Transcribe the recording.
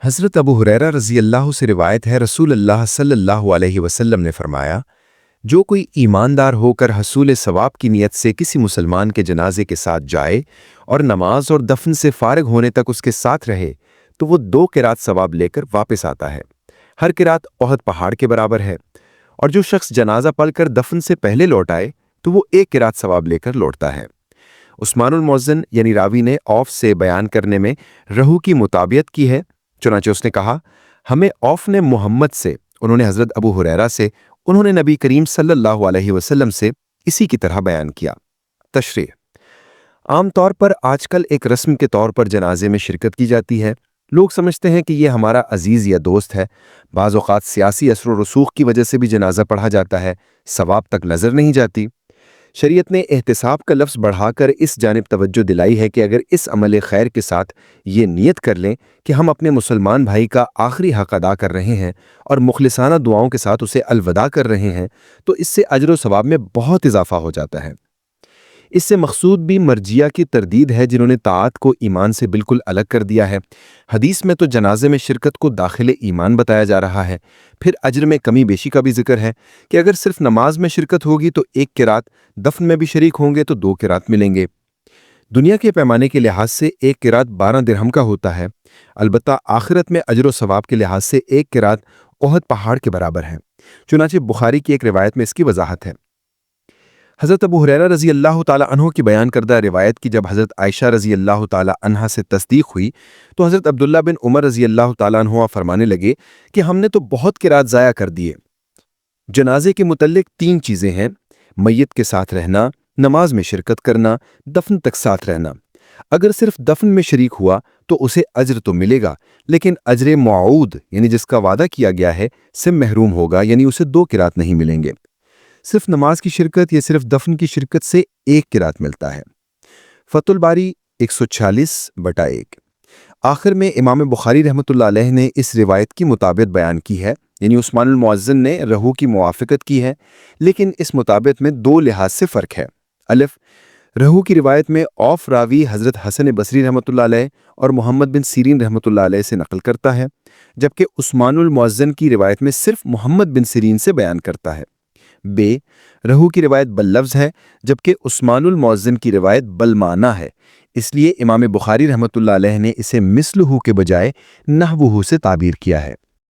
حضرت ابو ہریرہ رضی اللہ سے روایت ہے، رسول اللہ صلی اللہ علیہ وسلم نے فرمایا، جو کوئی ایماندار ہو کر حصول ثواب کی نیت سے کسی مسلمان کے جنازے کے ساتھ جائے اور نماز اور دفن سے فارغ ہونے تک اس کے ساتھ رہے تو وہ 2 قرات ثواب لے کر واپس آتا ہے۔ ہر قرات احد پہاڑ کے برابر ہے۔ اور جو شخص جنازہ پڑھ کر دفن سے پہلے لوٹ آئے تو وہ 1 قرات ثواب لے کر لوٹتا ہے۔ عثمان المؤذن یعنی راوی نے اوف سے بیان کرنے میں رہو کی مطابعت کی ہے، چنانچہ اس نے کہا، ہمیں اوف نے محمد سے، انہوں نے حضرت ابو ہریرہ سے، انہوں نے نبی کریم صلی اللہ علیہ وسلم سے اسی کی طرح بیان کیا۔ تشریح: عام طور پر آج کل ایک رسم کے طور پر جنازے میں شرکت کی جاتی ہے۔ لوگ سمجھتے ہیں کہ یہ ہمارا عزیز یا دوست ہے۔ بعض اوقات سیاسی اثر و رسوخ کی وجہ سے بھی جنازہ پڑھا جاتا ہے، ثواب تک نظر نہیں جاتی۔ شریعت نے احتساب کا لفظ بڑھا کر اس جانب توجہ دلائی ہے کہ اگر اس عمل خیر کے ساتھ یہ نیت کر لیں کہ ہم اپنے مسلمان بھائی کا آخری حق ادا کر رہے ہیں اور مخلصانہ دعاؤں کے ساتھ اسے الوداع کر رہے ہیں تو اس سے اجر و ثواب میں بہت اضافہ ہو جاتا ہے۔ اس سے مقصود بھی مرجیہ کی تردید ہے، جنہوں نے طاعت کو ایمان سے بالکل الگ کر دیا ہے۔ حدیث میں تو جنازے میں شرکت کو داخل ایمان بتایا جا رہا ہے، پھر اجر میں کمی بیشی کا بھی ذکر ہے کہ اگر صرف نماز میں شرکت ہوگی تو 1 قرات، دفن میں بھی شریک ہوں گے تو 2 قرات ملیں گے۔ دنیا کے پیمانے کے لحاظ سے 1 قرات 12 درہم کا ہوتا ہے، البتہ آخرت میں اجر و ثواب کے لحاظ سے 1 قرات احد پہاڑ کے برابر ہے۔ چنانچہ بخاری کی ایک روایت میں اس کی وضاحت ہے۔ حضرت ابو ہریرہ رضی اللہ تعالی عنہ کی بیان کردہ روایت کی جب حضرت عائشہ رضی اللہ تعالی عنہا سے تصدیق ہوئی تو حضرت عبداللہ بن عمر رضی اللہ تعالی عنہ فرمانے لگے کہ ہم نے تو بہت قرات ضائع کر دیے۔ جنازے کے متعلق 3 چیزیں ہیں: میت کے ساتھ رہنا، نماز میں شرکت کرنا، دفن تک ساتھ رہنا۔ اگر صرف دفن میں شریک ہوا تو اسے اجر تو ملے گا، لیکن اجر موعود یعنی جس کا وعدہ کیا گیا ہے سے محروم ہوگا، یعنی اسے 2 قرات نہیں ملیں گے۔ صرف نماز کی شرکت یا صرف دفن کی شرکت سے 1 قرات ملتا ہے۔ فتح الباری 146/1۔ آخر میں امام بخاری رحمۃ اللہ علیہ نے اس روایت کی مطابقت بیان کی ہے، یعنی عثمان المؤذن نے رہو کی موافقت کی ہے، لیکن اس مطابقت میں 2 لحاظ سے فرق ہے۔ الف، رہو کی روایت میں اوف راوی حضرت حسن بصری رحمۃ اللہ علیہ اور محمد بن سیرین رحمۃ اللہ علیہ سے نقل کرتا ہے، جبکہ عثمان المؤذن کی روایت میں صرف محمد بن سیرین سے بیان کرتا ہے۔ بے، رہو کی روایت باللفظ ہے، جبکہ عثمان المؤذن کی روایت بالمعنی ہے، اس لیے امام بخاری رحمۃ اللہ علیہ نے اسے مثلہ کے بجائے نحوہ سے تعبیر کیا ہے۔